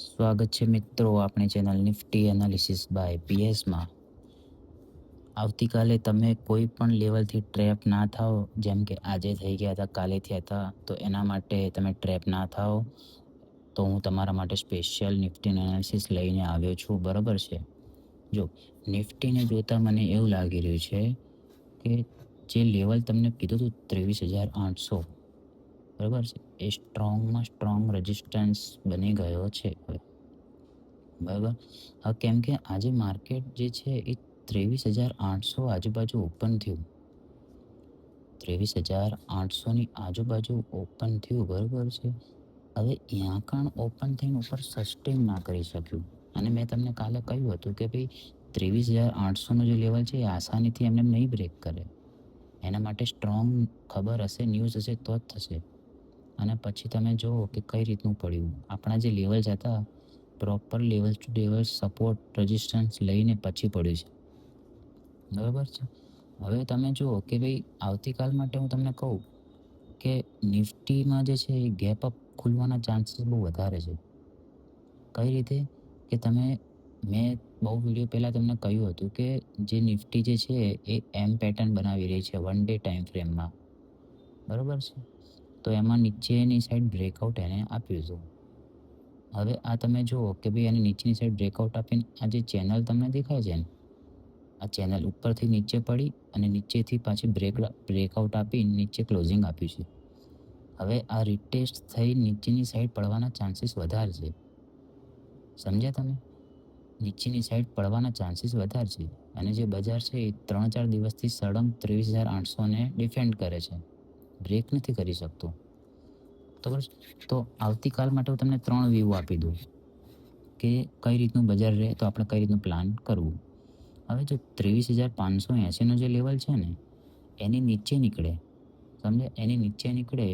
સ્વાગત છે મિત્રો આપણી ચેનલ નિફ્ટી એનાલિસિસ બાય પીએસમાં. આવતીકાલે તમે કોઈ પણ લેવલથી ટ્રેપ ના થાઓ, જેમ કે આજે થઈ ગયા હતા, કાલે થયા હતા, તો એના માટે તમે ટ્રેપ ના થાઓ. તો હું તમારા માટે સ્પેશિયલ નિફ્ટી એનાલિસિસ લઈને આવ્યો છું. બરાબર છે? જો નિફ્ટીને જોતાં મને એવું લાગી રહ્યું છે કે જે લેવલ તમને કીધું હતું 23,800, બરાબર છે, એ સ્ટ્રોંગમાં સ્ટ્રોંગ રેઝિસ્ટન્સ બની ગયો છે હવે. બરાબર. હા, કેમ કે આજે માર્કેટ જે છે એ 23,800 આજુબાજુ ઓપન થયું. 23,800ની આજુબાજુ ઓપન થયું, બરાબર છે. હવે ત્યાં કણ ઓપન થઈને ઉપર સસ્ટેન ના કરી શક્યું. અને મેં તમને કાલે કહ્યું હતું કે ભાઈ 23,800નો જે લેવલ છે એ આસાનીથી એમને નહીં બ્રેક કરે. એના માટે સ્ટ્રોંગ ખબર હશે, ન્યૂઝ હશે તો જ થશે. અને પછી તમે જુઓ કે કઈ રીતનું પડ્યું. આપણા જે લેવલ્સ હતા, proper level to level support resistance લઈને પછી પડ્યું છે. બરાબર છે. હવે તમે જુઓ કે ભાઈ આવતીકાલ માટે હું તમને કહું કે નિફ્ટીમાં જે છે એ ગેપ અપ ખુલવાના ચાન્સીસ બહુ વધારે છે. કઈ રીતે? કે મેં બહુ વિડીયો પહેલાં તમને કહ્યું હતું કે જે નિફ્ટી જે છે એ એમ પેટર્ન બનાવી રહી છે 1 ડે ટાઈમ ફ્રેમમાં. બરાબર છે. તો એમાં નીચેની સાઈડ બ્રેકઆઉટ એને આપ્યું હતું. હવે આ તમે જુઓ કે ભાઈ એને નીચેની સાઈડ બ્રેકઆઉટ આપીને આ જે ચેનલ તમને દેખાય છે ને, આ ચેનલ ઉપરથી નીચે પડી અને નીચેથી પાછી બ્રેકઆઉટ આપી નીચે ક્લોઝિંગ આપ્યું છે. હવે આ રિટેસ્ટ થઈ નીચેની સાઈડ પડવાના ચાન્સીસ વધારે છે. સમજ્યા તમે? નીચેની સાઈડ પડવાના ચાન્સીસ વધારે છે. અને જે બજાર છે એ 3-4 દિવસથી સળંગ 23,800ને ડિફેન્ડ કરે છે, બ્રેક નથી કરી શકતું. તો આવતીકાલ માટે હું તમને 3 વ્યૂ આપી દઉં કે કઈ રીતનું બજાર રહે તો આપણે કઈ રીતનું પ્લાન કરવું. હવે જો 23,580નો જે લેવલ છે ને એની નીચે નીકળે, સમજે, એની નીચે નીકળે,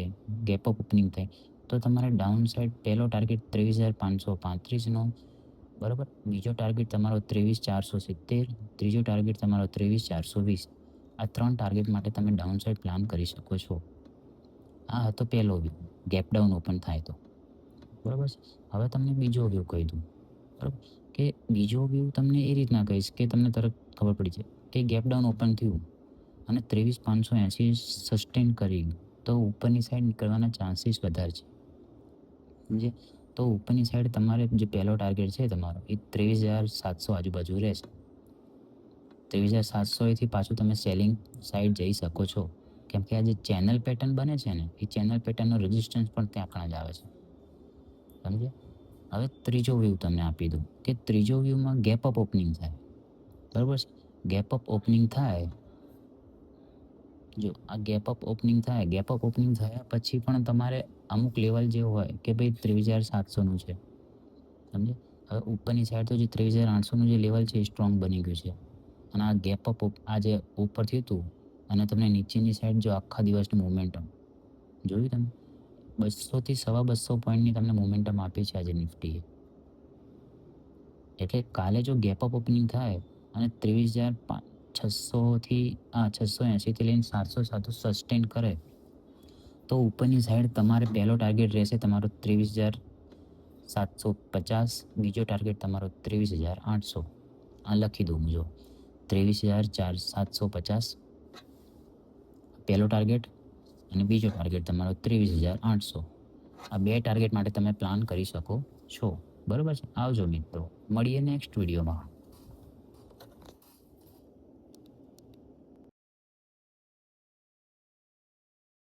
ગેપ અપ ઓપનિંગ થાય, તો તમારે ડાઉન સાઈડ પહેલો ટાર્ગેટ 23,535નો, બરાબર. બીજો ટાર્ગેટ તમારો 23,470, ત્રીજો ટાર્ગેટ તમારો 23,420. આ 3 ટાર્ગેટ માટે તમે ડાઉન સાઈડ પ્લાન કરી શકો છો. આ હતો પહેલો વ્યૂ, ગેપ ડાઉન ઓપન થાય તો. બરાબર છે. હવે તમને બીજો વ્યૂ કહી દઉં, બરાબર. કે બીજો વ્યૂ તમને એ રીતના કહીશ કે તમને તરત ખબર પડી જાય કે ગેપ ડાઉન ઓપન થયું અને 23,580 સસ્ટેન કરી તો ઉપરની સાઈડ નીકળવાના ચાન્સીસ વધારે છે. સમજે? તો ઉપરની સાઈડ તમારે જે પહેલો ટાર્ગેટ છે તમારો એ 23,700 આજુબાજુ રહેશે. 23,700થી પાછું તમે સેલિંગ સાઈડ જઈ શકો છો. કેમ કે આ જે ચેનલ પેટર્ન બને છે ને એ ચેનલ પેટર્નનો રેઝિસ્ટન્સ પણ ત્યાં કણ જ આવે છે. સમજે? હવે ત્રીજો વ્યૂ તમને આપી દઉં કે ત્રીજો વ્યૂમાં ગેપ અપ ઓપનિંગ થાય, બરાબર છે. ગેપ અપ ઓપનિંગ થાય, જો આ ગેપ અપ ઓપનિંગ થાય, ગેપ અપ ઓપનિંગ થયા પછી પણ તમારે અમુક લેવલ જે હોય કે ભાઈ 23,700નું છે, સમજે. હવે ઉપરની સાઈડ તો જે 23,800નું જે લેવલ છે એ સ્ટ્રોંગ બની ગયું છે. અને આ ગેપ અપ આ જે ઉપર થયું હતું અને તમને નીચેની સાઈડ જો આખા દિવસનું મોમેન્ટમ જોયું તમે, 200થી 250 પોઈન્ટની તમને મોમેન્ટમ આપી છે આજે નિફ્ટીએ. એટલે કાલે જો ગેપ અપ ઓપનિંગ થાય અને 680થી લઈને 700 સસ્ટેન કરે તો ઉપરની સાઈડ તમારે પહેલો ટાર્ગેટ રહેશે તમારો 23,750, બીજો ટાર્ગેટ તમારો 23,800. આ લખી દઉં જો, 23,750 પહેલો ટાર્ગેટ અને બીજો ટાર્ગેટ તમારો 23,800. આ 2 ટાર્ગેટ માટે તમે પ્લાન કરી શકો છો. બરાબર છે. આવજો મિત્રો, મળીએ નેક્સ્ટ વિડીયોમાં.